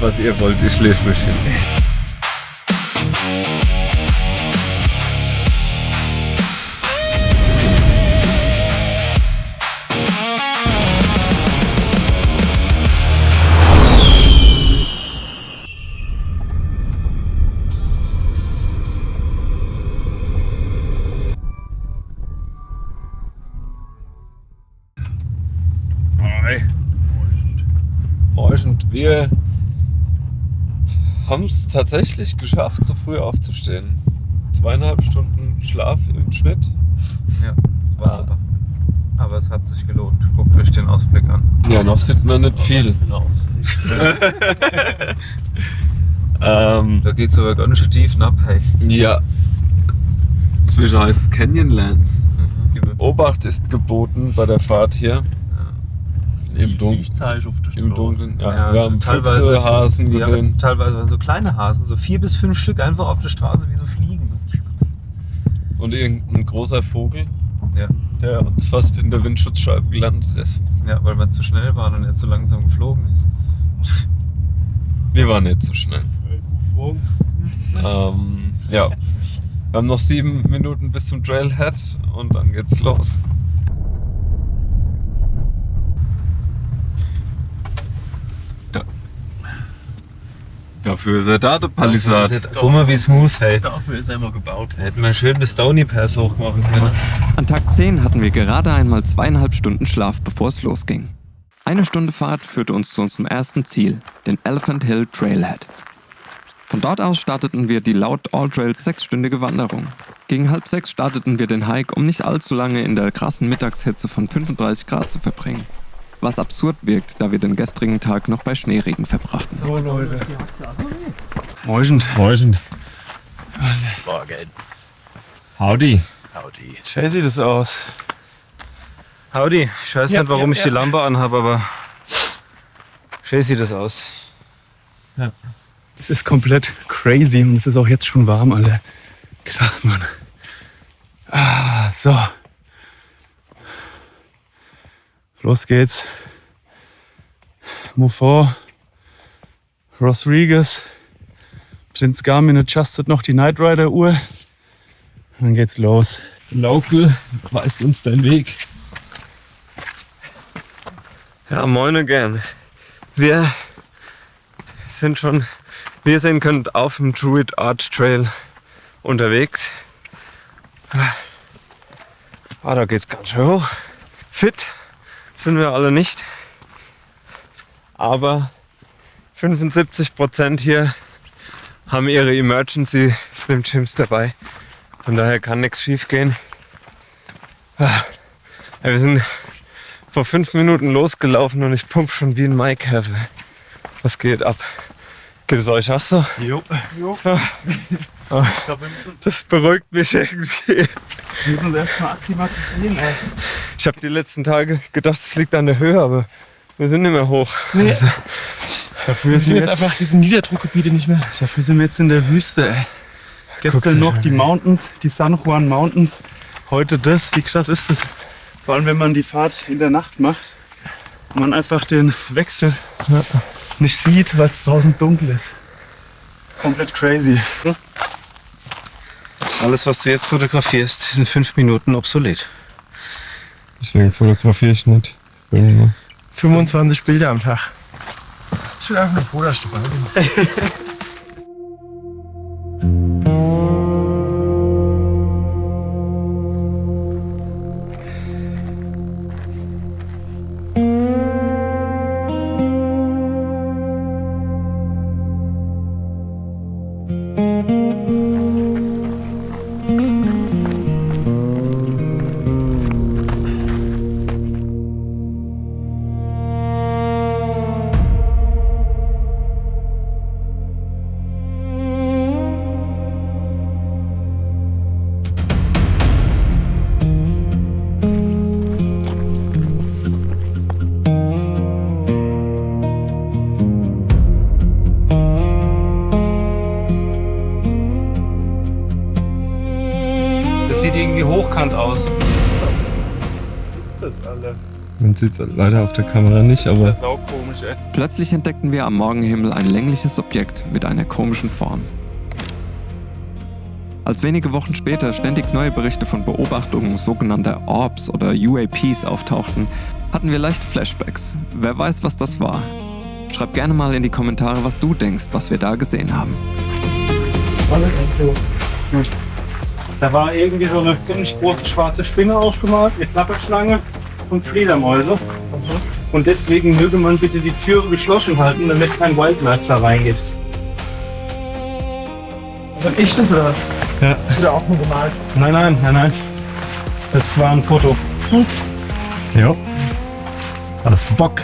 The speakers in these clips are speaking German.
was ihr wollt, ich lege mich hin. Und wir haben es tatsächlich geschafft, so früh aufzustehen. 2,5 Stunden Schlaf im Schnitt. Ja, war super. Aber es hat sich gelohnt. Guckt euch den Ausblick an. Ja, noch sieht man nicht viel. Da geht's aber ganz schön tief ab, hey. Ja. Zwischen heißt Canyonlands. Obacht ist geboten bei der Fahrt hier. Im Dunkeln. Ja, wir haben Füchse, Hasen gesehen. Teilweise so kleine Hasen, so 4 bis 5 Stück einfach auf der Straße wie so Fliegen. So. Und irgendein großer Vogel, ja, der uns fast in der Windschutzscheibe gelandet ist. Ja, weil wir zu schnell waren und er zu langsam geflogen ist. Wir waren nicht zu schnell. Ja. Wir haben noch 7 Minuten bis zum Trailhead und dann geht's los. Dafür ist er da, der Palisade. Guck mal, wie smooth, hey. Dafür ist er immer gebaut. Hätten wir schön das Stony Pass hochmachen können. An Tag 10 hatten wir gerade einmal 2,5 Stunden Schlaf, bevor es losging. 1 Stunde Fahrt führte uns zu unserem ersten Ziel, den Elephant Hill Trailhead. Von dort aus starteten wir die laut AllTrails 6-stündige Wanderung. Gegen 5:30 starteten wir den Hike, um nicht allzu lange in der krassen Mittagshitze von 35 Grad zu verbringen. Was absurd wirkt, da wir den gestrigen Tag noch bei Schneeregen verbrachten. So, Leute. Moin. Morgen. Howdy. Schön sieht das aus. Howdy. Ich weiß nicht, warum ich die Lampe anhabe, aber schön sieht das aus. Ja. Es ist komplett crazy und es ist auch jetzt schon warm, Alter. Krass, Mann. So. Los geht's. Moufort, Rodriguez, Prince Garmin adjustet noch die Night Rider Uhr. Dann geht's los. Der Local weist uns den Weg. Ja, moin again. Wir sind schon, wie ihr sehen könnt, auf dem Druid Arch Trail unterwegs. Da geht's ganz schön hoch. Fit sind wir alle nicht. Aber 75% hier haben ihre Emergency Slim Jims dabei. Von daher kann nichts schief gehen. Wir sind vor 5 Minuten losgelaufen und ich pump schon wie ein Maikäfer. Was geht ab? Geht es euch auch so? Jo. Das beruhigt mich irgendwie. Wir müssen uns erstmal akklimatisieren, ey. Ich habe die letzten Tage gedacht, es liegt an der Höhe, aber wir sind nicht mehr hoch. Nee. Also, Dafür sind jetzt einfach diese Niederdruckgebiete nicht mehr. Dafür sind wir jetzt in der Wüste, ey. Gestern noch die Mountains, die San Juan Mountains. Heute das. Wie krass ist das? Vor allem, wenn man die Fahrt in der Nacht macht und man einfach den Wechsel nicht sieht, weil es draußen dunkel ist. Komplett crazy. Alles, was du jetzt fotografierst, ist in 5 Minuten obsolet. deswegen fotografiere ich nicht. 25 Bilder am Tag. Ich bin einfach froh, dass du bei bin. Das sieht irgendwie hochkant aus. Man sieht es leider auf der Kamera nicht, aber Saukomisch. komisch, ey. Plötzlich entdeckten wir am Morgenhimmel ein längliches Objekt mit einer komischen Form. Als wenige Wochen später ständig neue Berichte von Beobachtungen sogenannter Orbs oder UAPs auftauchten, hatten wir leichte Flashbacks. Wer weiß, was das war? Schreib gerne mal in die Kommentare, was du denkst, was wir da gesehen haben. Da war irgendwie so eine ziemlich große schwarze Spinne aufgemalt, mit Klapperschlange und Fledermäuse. Und deswegen möge man bitte die Türe geschlossen halten, damit kein Wildlife da reingeht. Was ist das oder? Ja. Oder auch nur gemalt? Nein. Das war ein Foto. Ja. Hast du Bock?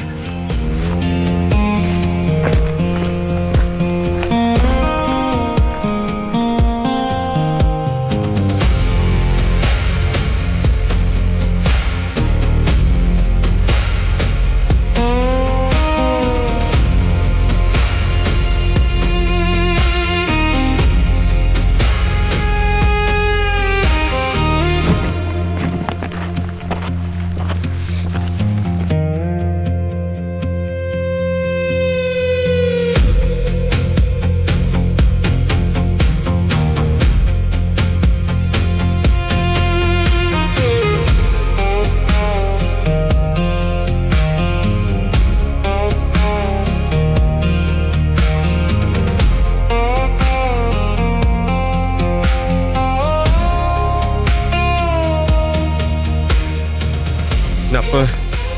Knappe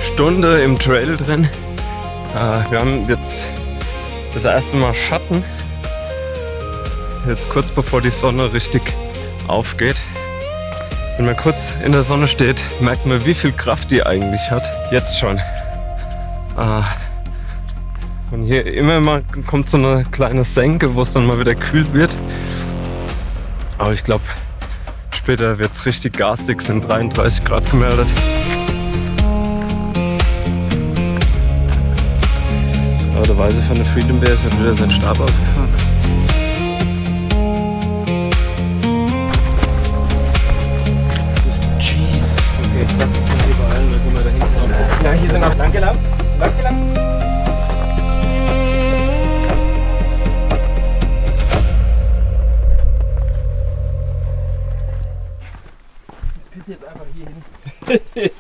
Stunde im Trail drin. Wir haben jetzt das erste Mal Schatten. Jetzt kurz bevor die Sonne richtig aufgeht. Wenn man kurz in der Sonne steht, merkt man, wie viel Kraft die eigentlich hat. Jetzt schon. Und hier immer mal kommt so eine kleine Senke, wo es dann mal wieder kühl wird. Aber ich glaube, später wird es richtig garstig, sind 33 Grad gemeldet. Aber der Weise von der Freedom Bears hat wieder seinen Stab ausgefahren. Jesus. Okay, lass uns mal hier beeilen, dann können wir da hinten. Ja, hier sind auch. Danke, Lamm. Ich pisse jetzt einfach hier hin.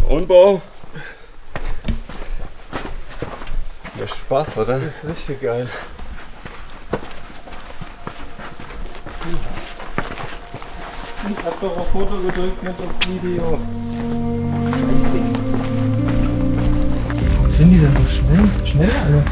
Unbau. Der Spaß, oder? Das ist richtig geil. Ich hab doch auf Foto gedrückt, nicht auf Video. Scheißding. Warum sind die denn so schnell? Schnell alle?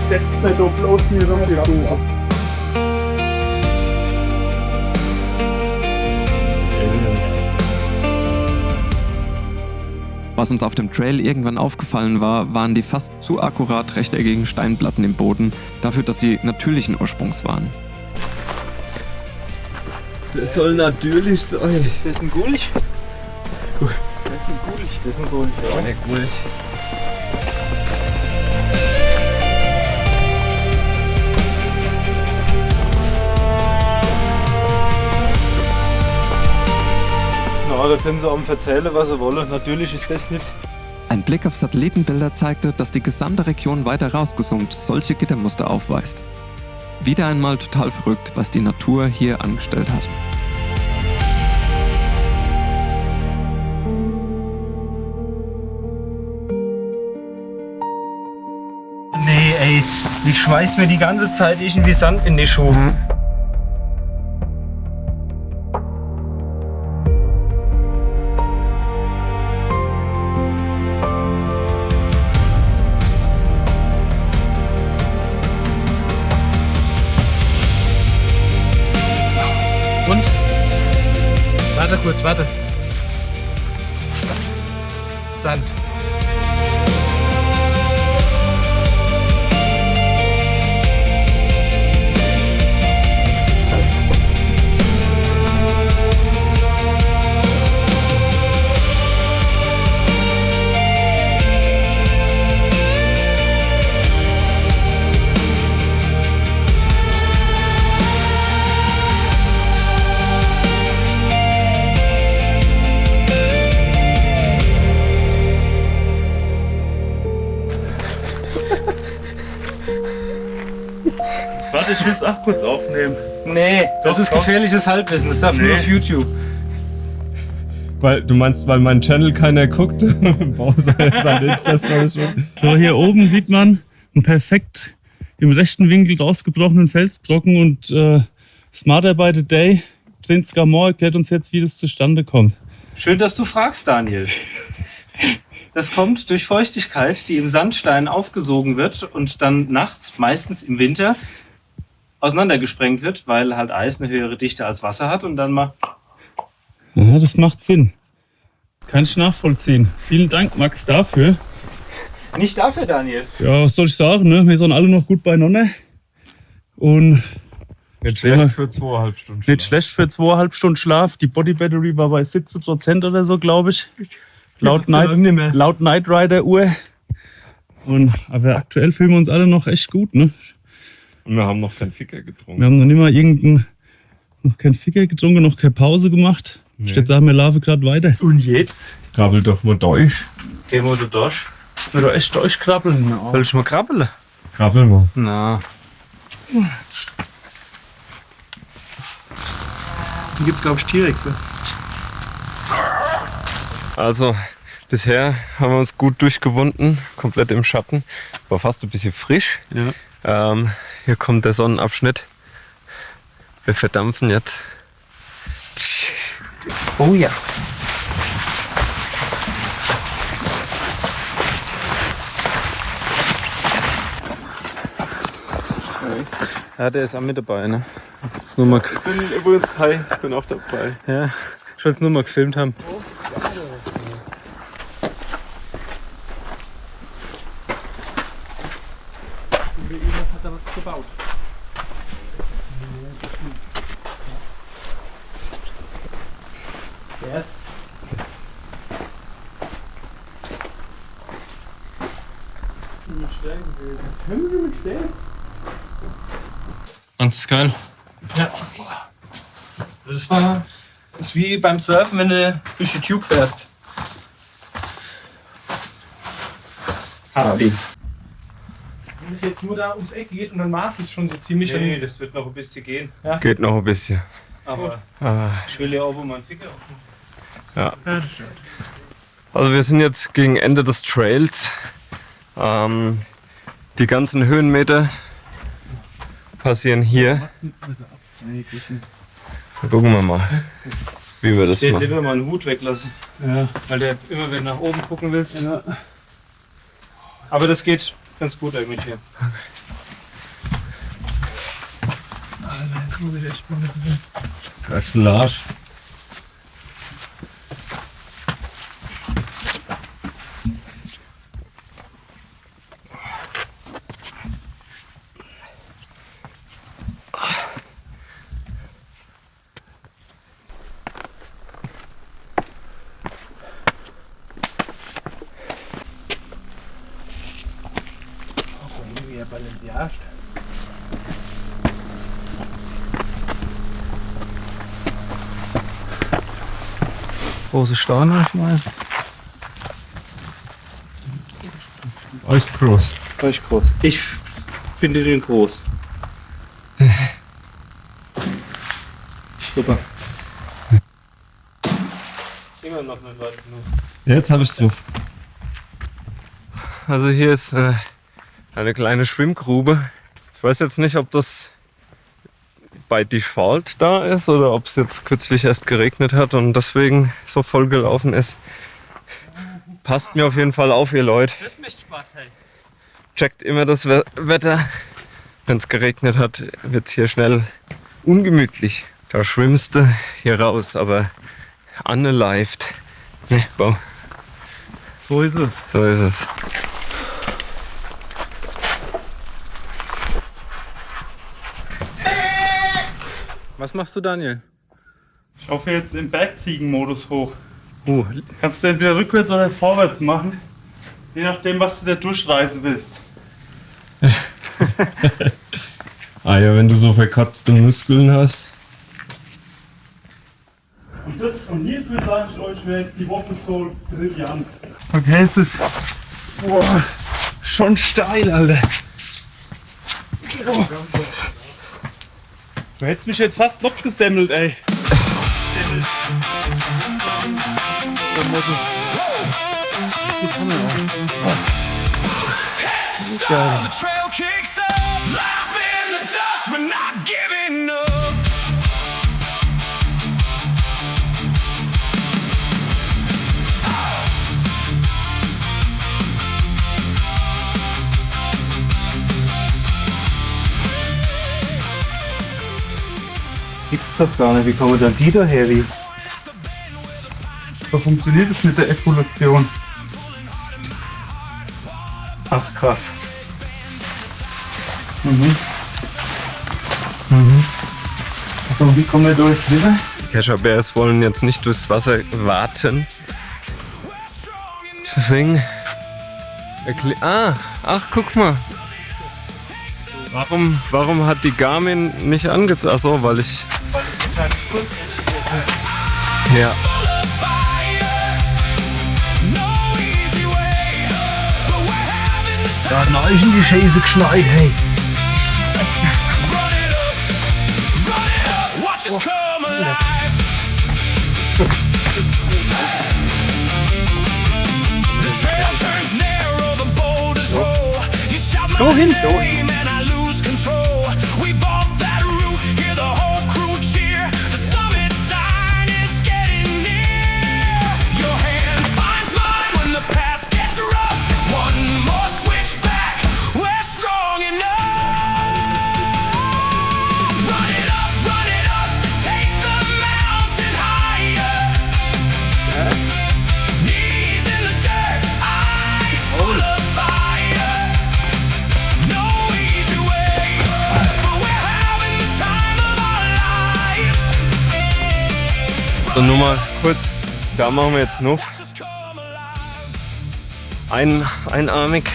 Setzt nicht so bloß hier rum, die ab. Aliens. Was uns auf dem Trail irgendwann aufgefallen war, waren die fast zu akkurat rechteckigen Steinplatten im Boden, dafür, dass sie natürlichen Ursprungs waren. Das soll natürlich sein. Das ist ein Gulch. Das ist ein Gulch, ja. Eine Gulch. Na, da können sie auch erzählen, was sie wollen. Natürlich ist das nicht. Ein Blick auf Satellitenbilder zeigte, dass die gesamte Region weiter rausgezoomt solche Gittermuster aufweist. Wieder einmal total verrückt, was die Natur hier angestellt hat. Nee, ey, ich schmeiß mir die ganze Zeit irgendwie Sand in die Schuhe. Und? Warte kurz, warte. Sand. Warte, ich will es auch kurz aufnehmen. Nee, das ist gefährliches Halbwissen, das darf nur auf YouTube. Weil, du meinst, weil mein Channel keiner guckt? Seine Insta-Story schon. So, hier oben sieht man einen perfekt im rechten Winkel rausgebrochenen Felsbrocken und Smarter by the Day, Prinz Gamor, erklärt uns jetzt, wie das zustande kommt. Schön, dass du fragst, Daniel. Das kommt durch Feuchtigkeit, die im Sandstein aufgesogen wird und dann nachts, meistens im Winter, auseinandergesprengt wird, weil halt Eis eine höhere Dichte als Wasser hat und dann mal... Ja, das macht Sinn. Kann ich nachvollziehen. Vielen Dank, Max, dafür. Nicht dafür, Daniel. Ja, was soll ich sagen, ne? Wir sind alle noch gut beieinander. Und Nicht schlecht für 2,5 Stunden Schlaf. nicht schlecht für 2,5 Stunden Schlaf. Die Body Battery war bei 17% oder so, glaube ich. Laut Night Rider Uhr. Aber aktuell fühlen wir uns alle noch echt gut, ne? Und wir haben noch keinen Ficker getrunken. Wir haben noch nicht mal noch keinen Ficker getrunken, noch keine Pause gemacht. Nee. Steht sagen, wir laufen gerade weiter. Und jetzt? Krabbel doch mal durch. Gehen wir so durch. Müssen wir doch echt durchkrabbeln. Soll ich mal krabbeln? Krabbel mal. Na. Hier gibt's, glaube ich, T-Rexe. Also, bisher haben wir uns gut durchgewunden, komplett im Schatten. War fast ein bisschen frisch. Ja. Hier kommt der Sonnenabschnitt. Wir verdampfen jetzt. Oh ja. Ja, der ist auch mit dabei, ne? Nur mal Ich bin übrigens, hi, ich bin auch dabei. ja, ich wollte es nur mal gefilmt haben. Hat er was gebaut? Zuerst. Können wir mit stellen? Das ist geil. Ja. Das ist wie beim Surfen, wenn du durch die Tube fährst. Hardy. Wenn es jetzt nur da ums Eck geht und dann war es schon so ziemlich. Nee, das wird noch ein bisschen gehen. Ja. Geht noch ein bisschen. Aber ich will ja auch mal einen Ficker aufnehmen. Ja. Ja, das stimmt. Also wir sind jetzt gegen Ende des Trails. Die ganzen Höhenmeter passieren hier. Gucken wir mal, wie wir das Ich hätte machen. lieber mal einen Hut weglassen. Ja. Weil der immer, wenn du nach oben gucken willst. Ja. Aber das geht ganz gut eigentlich hier. Jetzt muss ich echt mal ein bisschen. Axel Arsch. Balenciaga. Große Steine schmeißen. Echt groß. Echt groß. Ich finde den groß. Super. Immer noch eine Leute. Jetzt habe ich drauf. Also hier ist eine kleine Schwimmgrube. Ich weiß jetzt nicht, ob das bei Default da ist oder ob es jetzt kürzlich erst geregnet hat und deswegen so voll gelaufen ist. Passt mir auf jeden Fall auf, ihr Leute. Das macht Spaß, hey. Checkt immer das Wetter. Wenn es geregnet hat, wird es hier schnell ungemütlich. Da schwimmst du hier raus, aber unalived. Ne, Bau. So ist es. So ist es. Was machst du, Daniel? Ich hoffe jetzt im Bergziegenmodus hoch. Kannst du entweder rückwärts oder vorwärts machen. Je nachdem, was du da durchreisen willst. Ah ja, wenn du so verkotzte Muskeln hast. Und das von hierfür sage ich euch, wäre jetzt die Woche so brillant. Okay, es ist schon steil, Alter. Du hättest mich jetzt fast noch gesemmelt, ey. So kann man aus. Geil. Gibt's doch gar nicht. Wie kommen dann die daher? Wie? So funktioniert es mit der Evolution. Ach krass. So, wie kommen wir durch? Wieder? Kescher Bears wollen jetzt nicht durchs Wasser warten. Deswegen. Ach, guck mal. Warum hat die Garmin nicht angezeigt? Achso, weil ich. Ja. Da hat euch in die Scheiße geschneit, hey. Go hin, go hin. So, nur mal kurz, da machen wir jetzt Nuff. Einarmig.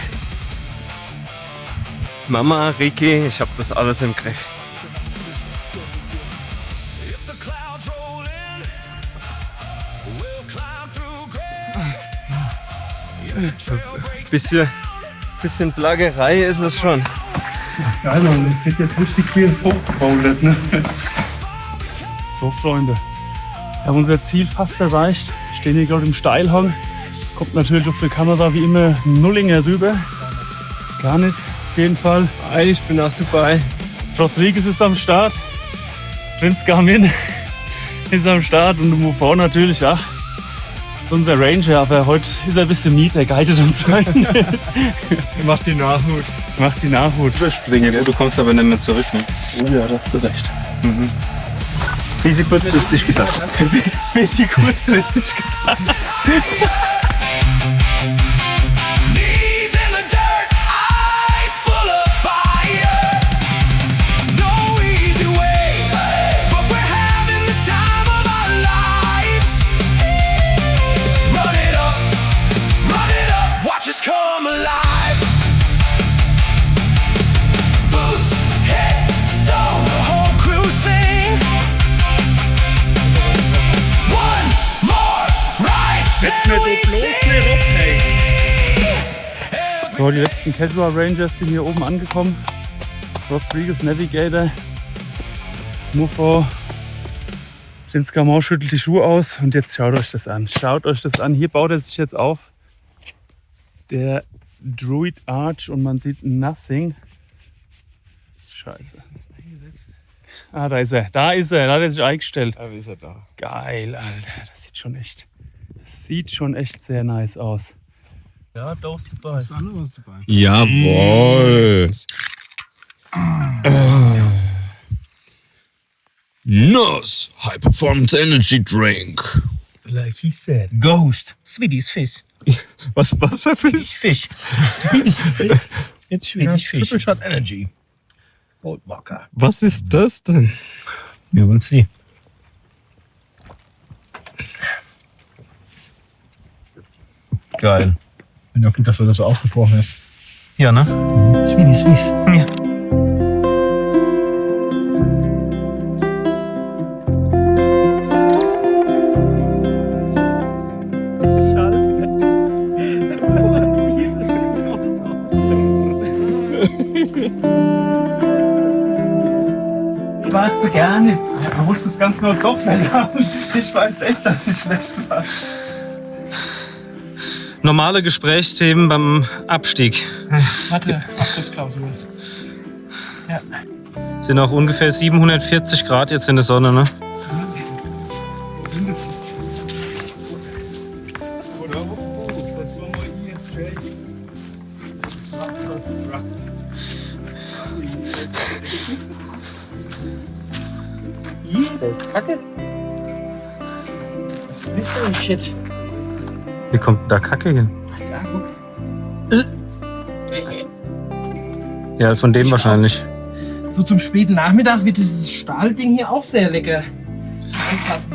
Mama, Ricky, ich hab das alles im Griff. Bisschen Plagerei ist es schon. Geil, Mann, das wird jetzt richtig viel hochgebouldert, ne? So, Freunde. Wir haben unser Ziel fast erreicht. Stehen hier gerade im Steilhang. Kommt natürlich auf der Kamera wie immer Nullinger rüber. Gar nicht, auf jeden Fall. Ich bin auch dabei. Rodriguez ist am Start. Prinz Garmin ist am Start und der Mufo natürlich auch. Das ist unser Ranger, aber heute ist er ein bisschen miet, er guidet uns rein. Macht die Nachhut. Macht die Nachhut. Überspringen, du kommst aber nicht mehr zurück. Ne? Oh ja, da hast du recht. Bisschen kurzfristig gedacht. Bisschen kurzfristig gedacht. So, die letzten Casual Rangers sind hier oben angekommen. Rodriguez, Navigator, Mufo Skamor schüttelt die Schuhe aus und jetzt schaut euch das an. Schaut euch das an. Hier baut er sich jetzt auf. Der Druid Arch und man sieht Nothing. Scheiße. Ah, da ist er. Da hat er sich eingestellt. wie ist er da? Geil, Alter. Das sieht schon echt sehr nice aus. Ja, da ist dabei. Jawohl. NOS High Performance Energy Drink. Like he said, Ghost, Swedish fish. Was für Fisch? Fish. It's Swedish fish. Triple Shot Energy. Gold Vodka. Was ist das denn? Wir wollen sie. Geil. Finde auch gut, dass du das so ausgesprochen hast. Ja, ne? Swedish fish. Ja. Weißt du gerne? Du musst es ganz nur doch haben. Ich weiß echt, dass ich schlecht war. Normale Gesprächsthemen beim Abstieg. Warte, Abschlussklausur. Ja. Sind auch ungefähr 740 Grad jetzt in der Sonne, ne? Mindestens. Oder das war mal ESJ. Das ist Kacke. Was ist denn Shit? Wie kommt denn da Kacke hin? Da, guck. Ja, von dem wahrscheinlich. So zum späten Nachmittag wird dieses Stahlding hier auch sehr lecker zum Anfassen.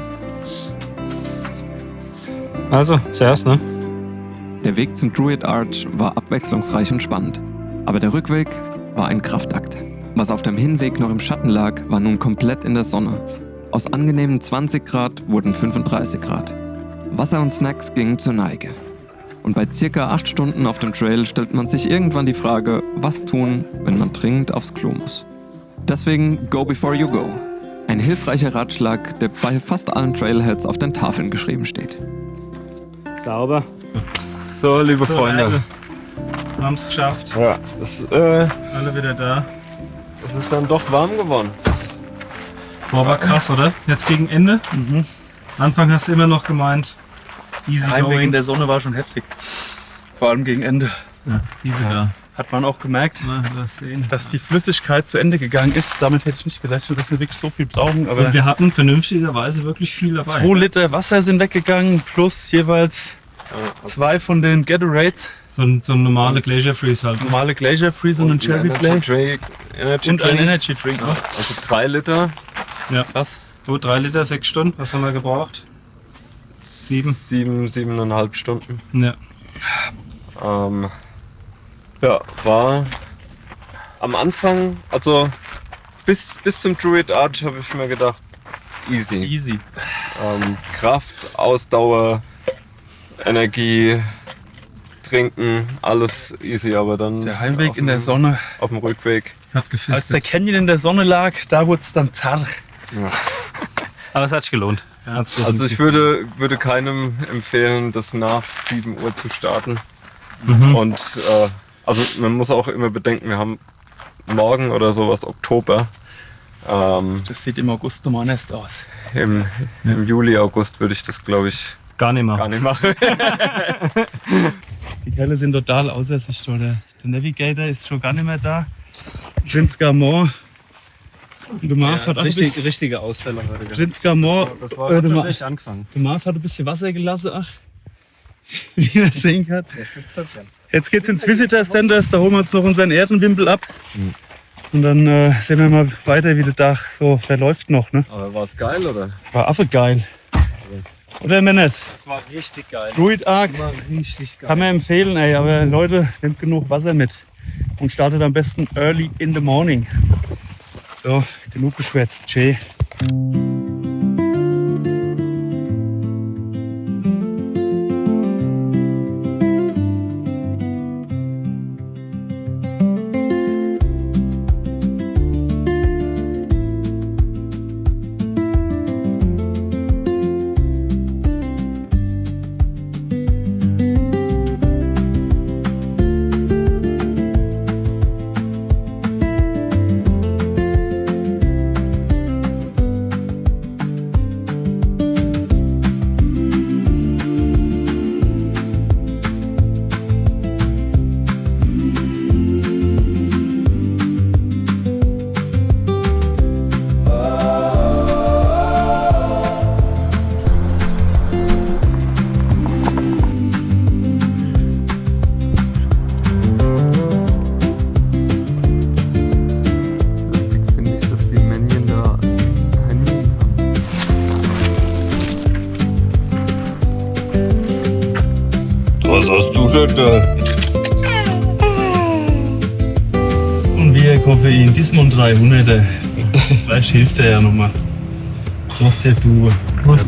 Also, zuerst, ne? Der Weg zum Druid Arch war abwechslungsreich und spannend. Aber der Rückweg war ein Kraftakt. Was auf dem Hinweg noch im Schatten lag, war nun komplett in der Sonne. Aus angenehmen 20 Grad wurden 35 Grad. Wasser und Snacks gingen zur Neige. Und bei circa 8 Stunden auf dem Trail stellt man sich irgendwann die Frage, was tun, wenn man dringend aufs Klo muss. Deswegen Go Before You Go. Ein hilfreicher Ratschlag, der bei fast allen Trailheads auf den Tafeln geschrieben steht. Sauber. So, liebe Freunde. Wir haben es geschafft. Ja, Alle wieder da. es ist dann doch warm geworden. Boah, war krass, oder? Jetzt gegen Ende. Anfang hast du immer noch gemeint, easy Heimweg in going. der Sonne war schon heftig. Vor allem gegen Ende. Easy da. Hat man auch gemerkt, Na, das sehen. dass die Flüssigkeit zu Ende gegangen ist. Damit hätte ich nicht gerechnet, dass wir wirklich so viel brauchen. Aber Und wir hatten vernünftigerweise wirklich viel dabei. 2 Liter Wasser sind weggegangen, plus jeweils 2 von den Gatorades. So ein normale Glacier Freeze halt. Normale Glacier Freeze und ein Cherry Play. Energy Und ein Drink. Energy Drink noch. Also 3 Liter. Ja. Krass. So, 3 Liter, 6 Stunden. Was haben wir gebraucht? 7,5 Stunden. Ja. Ja, war am Anfang, also bis zum Druid Arch habe ich mir gedacht, easy. Easy. Kraft, Ausdauer, Energie, Trinken, alles easy, aber dann Der Heimweg in der Sonne. auf dem Rückweg. Hat Als der gefistet. Canyon in der Sonne lag, da wurde es dann zart. Aber es hat sich gelohnt. Also ich würde keinem empfehlen, das nach 7 Uhr zu starten. Und also man muss auch immer bedenken, wir haben morgen oder sowas Oktober. Das sieht im August nochmal anders aus. Im Juli, August würde ich das, glaube ich, Gar nicht mehr. gar nicht machen. Die Kerle sind total außer sich. Der Navigator ist schon gar nicht mehr da. Prince Gamor. Der Marv hat auch ein bisschen, Richtige Ausfälle heute. Prince Gamor. Das war der schon Marv echt angefangen. hat ein bisschen Wasser gelassen. Ach, wie er sehen kann. Jetzt geht's ins Visitor Center. Da holen wir uns noch unseren Erdenwimpel ab. Und dann sehen wir mal weiter, wie der Tag so verläuft noch. Ne? Aber war es geil, oder? War affe geil. Oder Menes? Das war richtig geil. Druid Arc War richtig geil. kann man empfehlen, ey. Aber Leute, nehmt genug Wasser mit. Und startet am besten early in the morning. So, genug geschwätzt. Che. Was hast du denn da? Und wir Koffein, diesmal 300er. Vielleicht hilft der ja nochmal. Was der du?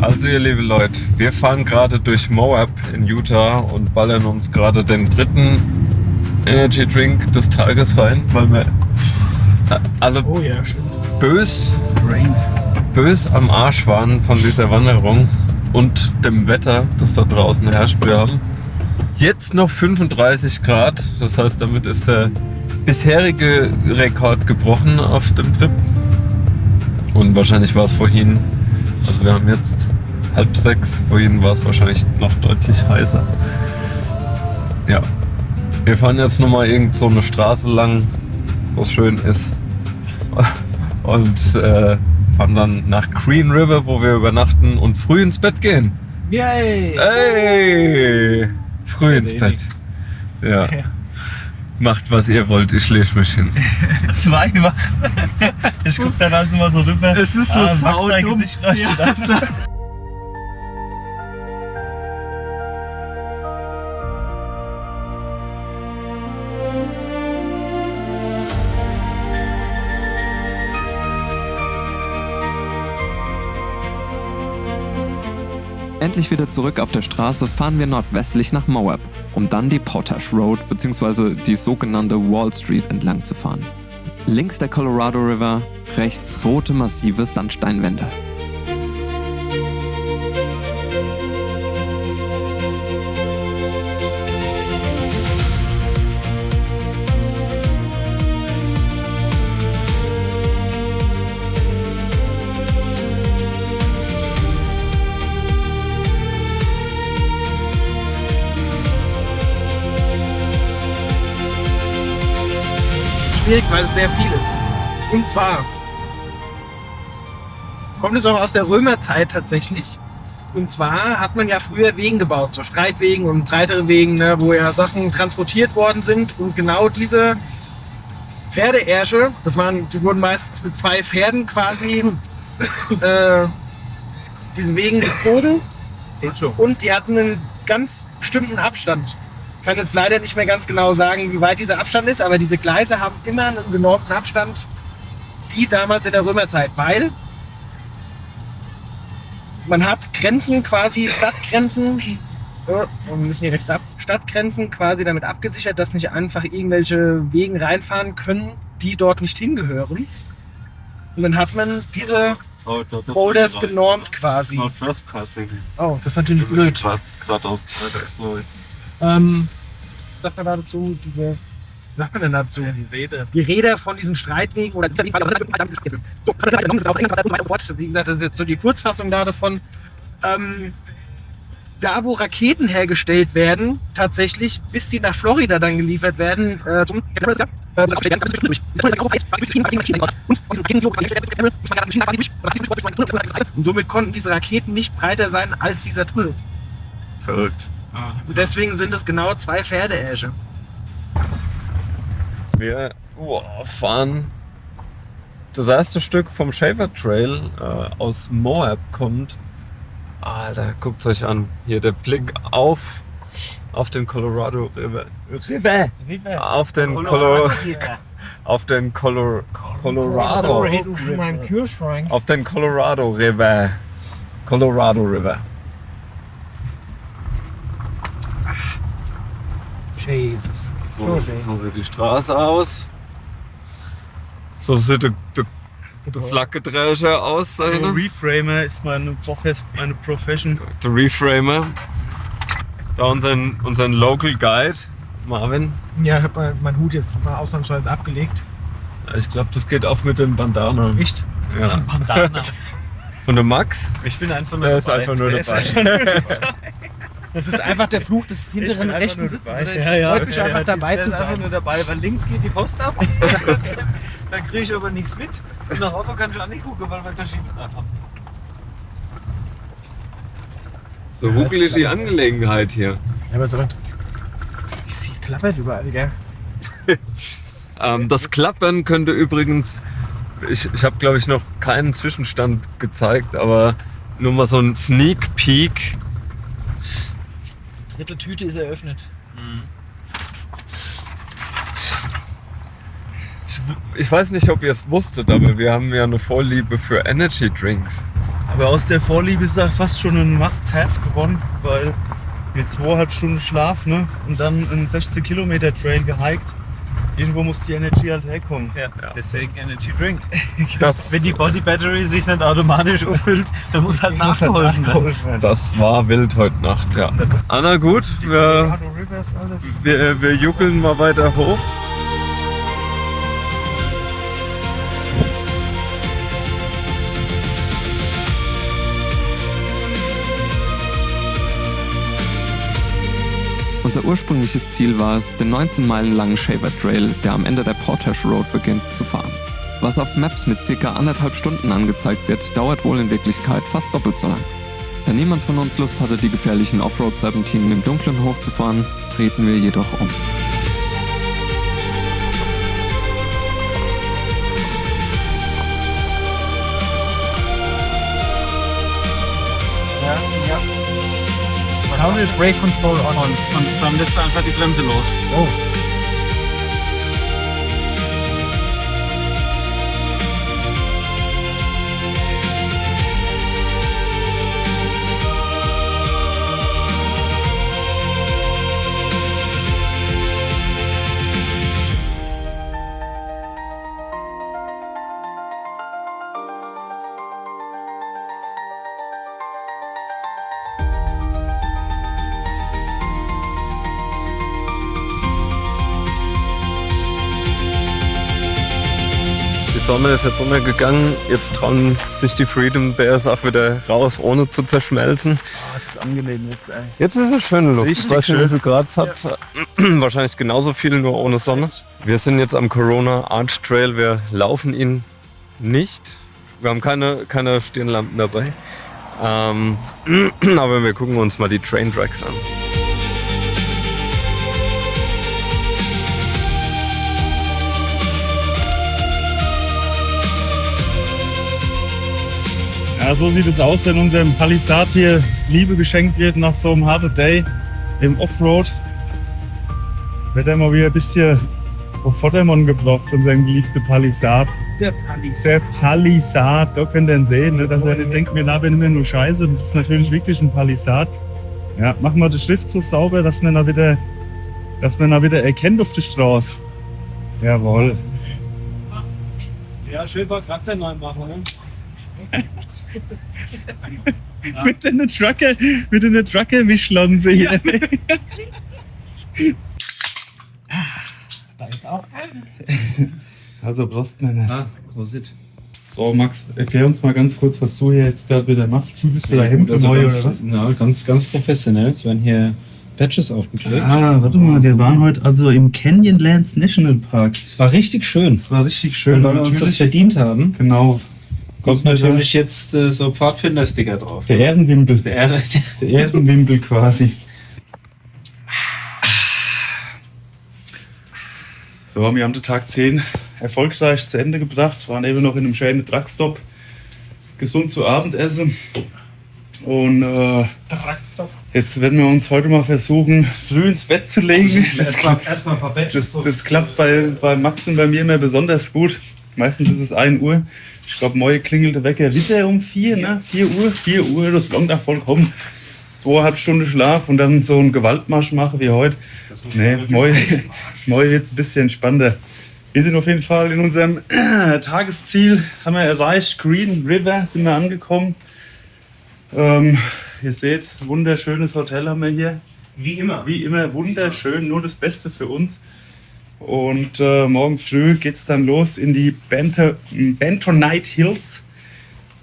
Also ihr liebe Leute, wir fahren gerade durch Moab in Utah und ballern uns gerade den dritten Energy Drink des Tages rein, weil wir alle bös am Arsch waren von dieser Wanderung und dem Wetter, das da draußen herrscht. Wir haben jetzt noch 35 Grad, das heißt, damit ist der bisherige Rekord gebrochen auf dem Trip. Und wahrscheinlich war es vorhin, also wir haben jetzt 5:30, vorhin war es wahrscheinlich noch deutlich heißer. Ja, wir fahren jetzt nochmal irgend so eine Straße lang, wo es schön ist. Und fahren dann nach Green River, wo wir übernachten und früh ins Bett gehen. Yay! Hey! Früh ins Bett. Ja. Macht, was ihr wollt, ich lege mich hin. 2 Wachen. Ich guck dann also mal so rüber. Es ist so saudumm. Gesicht leuchtet aus. Endlich wieder zurück auf der Straße fahren wir nordwestlich nach Moab, um dann die Potash Road bzw. die sogenannte Wall Street entlang zu fahren. Links der Colorado River, rechts rote massive Sandsteinwände. Weil es sehr viel ist. Und zwar kommt es auch aus der Römerzeit tatsächlich. Und zwar hat man ja früher Wegen gebaut, so Streitwegen und breitere Wegen, ne, wo ja Sachen transportiert worden sind. Und genau diese Pferdeärsche, die wurden meistens mit 2 Pferden quasi diesen Wegen gezogen. Und die hatten einen ganz bestimmten Abstand. Ich kann jetzt leider nicht mehr ganz genau sagen, wie weit dieser Abstand ist, aber diese Gleise haben immer einen genormten Abstand, wie damals in der Römerzeit, weil man hat Grenzen quasi, Stadtgrenzen, wir müssen hier rechts ab, Stadtgrenzen quasi damit abgesichert, dass nicht einfach irgendwelche Wegen reinfahren können, die dort nicht hingehören. Und dann hat man diese Boulders genormt quasi. No trespassing. Oh, das ist natürlich blöd. Geradeaus. Sagt man dazu, wie sagt man denn dazu? Die Räder von diesen Streitwegen oder wie gesagt, das ist jetzt so die Kurzfassung davon. Da wo Raketen hergestellt werden, tatsächlich, bis die nach Florida dann geliefert werden, und somit konnten diese Raketen nicht breiter sein als dieser Tunnel. Verrückt. Und deswegen sind es genau 2 Pferdeärsche. Wir fahren. Das erste Stück vom Shaver Trail aus Moab kommt. Alter, guckt's euch an. Hier der Blick auf den Colorado River. Auf den Colorado. Auf den Colorado River. Colorado River. Jesus. So sieht die Straße aus. So sieht der Flaggenträger aus da hinten. Reframer ist meine Profession. Der Reframer. Da unseren Local Guide, Marvin. Ja, ich habe meinen Hut jetzt mal ausnahmsweise abgelegt. Ich glaube, das geht auch mit dem Bandana. Echt? Ja. Bandana. Und der Max? Ich bin einfach nur der dabei. Ist einfach nur dabei. Das ist einfach der Fluch des hinteren rechten Sitzes. Ich Ja. freue mich einfach dabei zu Der ist einfach sein. nur dabei, weil links geht die Post ab. Dann kriege ich aber nichts mit. Und nach Auto kann ich auch nicht gucken, weil wir da Schiebdraht haben. So ruckelig die Angelegenheit hier. Ja, aber so sie klappert überall, gell? Das Klappern könnte übrigens, ich habe glaube ich noch keinen Zwischenstand gezeigt, aber nur mal so ein Sneak Peek. dritte Tüte ist eröffnet. Ich weiß nicht, ob ihr es wusstet, aber wir haben ja eine Vorliebe für Energy Drinks. Aber aus der Vorliebe ist er fast schon ein Must-Have geworden, weil wir 2,5 Stunden Schlaf, ne? Und dann einen 16 Kilometer Trail gehiked. Irgendwo muss die Energy halt herkommen. Ja. Deswegen Energy Drink. Das, Wenn die Body Battery sich nicht automatisch auffüllt, dann muss halt nachgeholfen werden. das war wild heute Nacht, ja. Anna, gut, wir juckeln mal weiter hoch. Unser ursprüngliches Ziel war es, den 19 Meilen langen Shaver Trail, der am Ende der Portage Road beginnt, zu fahren. Was auf Maps mit ca. 1,5 Stunden angezeigt wird, dauert wohl in Wirklichkeit fast doppelt so lang. Da niemand von uns Lust hatte, die gefährlichen Offroad-Serpentinen im Dunkeln hochzufahren, drehten wir jedoch um. Counted Brake Control on. Und dann lässt du einfach die Bremse los. Oh. Die Sonne ist jetzt untergegangen, jetzt trauen sich die Freedom Bears auch wieder raus, ohne zu zerschmelzen. Oh, es ist angenehm jetzt, ey. Jetzt ist es schöne Luft. Richtig Ich weiß nicht, schön. wie viel Grad es hat. Wahrscheinlich genauso viel, nur ohne Sonne. Wir sind jetzt am Corona Arch Trail. Wir laufen ihn nicht. Wir haben keine Stirnlampen dabei. Aber wir gucken uns mal die Train Tracks an. Ja, so sieht es aus, wenn unserem Palisade hier Liebe geschenkt wird nach so einem harten Day im Offroad. Wird er mal wieder ein bisschen auf Vordermann gebracht, unseren geliebten Palisade. Der Palis. Der Palisade, da könnt ihr ihn sehen, ne? Dass er nicht denkt, wir labern immer nur Scheiße. Das ist natürlich wirklich ein Palisade. Ja, machen wir die Schrift so sauber, dass man da wieder erkennt auf der Straße. Jawohl. Ja, schön ein paar Kratzer neu machen, ne? Mit einer Trucker-Mischlanze hier. Da jetzt auch. Also Prost, Männer. Prosit. So, Max, erklär uns mal ganz kurz, was du hier jetzt gerade wieder machst. Du bist da Hemd neu oder was? Ja, ganz professionell. Es werden hier Patches aufgeklebt. Ah, warte mal, wir waren heute also im Canyonlands National Park. Es war richtig schön. Das war richtig schön. Und weil wir uns das verdient haben, Genau. kommt natürlich jetzt so Pfadfinder-Sticker drauf. Der Ehrenwimpel. Der Der Ehrenwimpel quasi. So, wir haben den Tag 10 erfolgreich zu Ende gebracht, waren eben noch in einem schönen Truckstop, gesund zu Abend essen. Und jetzt werden wir uns heute mal versuchen, früh ins Bett zu legen. Erstmal ein paar Patches. Das klappt bei Max und bei mir immer besonders gut. Meistens ist es 1 Uhr. Ich glaube, morgen klingelt der Wecker wieder um 4, ne? 4 Uhr, das langt auch vollkommen. 2,5 Stunden Schlaf und dann so einen Gewaltmarsch machen wie heute. Nee, morgen wird es ein bisschen entspannter. Wir sind auf jeden Fall in unserem Tagesziel, haben wir erreicht. Green River sind wir angekommen. Ihr seht, wunderschönes Hotel haben wir hier. Wie immer. Wie immer, wunderschön, nur das Beste für uns. Und morgen früh geht es dann los in die Bentonite Hills.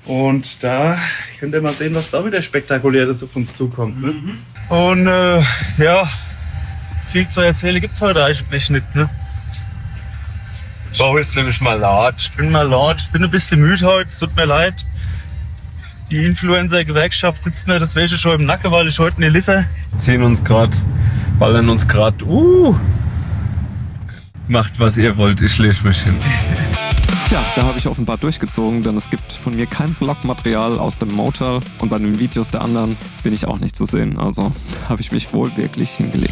Und da könnt ihr mal sehen, was da wieder Spektakuläres auf uns zukommt. Ne? Und ja, viel zu erzählen gibt es heute eigentlich nicht. Ne? Bauch ist nämlich mal laut. Ich bin ein bisschen müde heute, es tut mir leid. Die Influencer-Gewerkschaft sitzt mir das welche schon im Nacken, weil ich heute nicht liefere. Ballern uns gerade. Macht was ihr wollt, ich leg mich hin. Tja, da habe ich offenbar durchgezogen, denn es gibt von mir kein Vlog-Material aus dem Motel und bei den Videos der anderen bin ich auch nicht zu sehen. Also habe ich mich wohl wirklich hingelegt.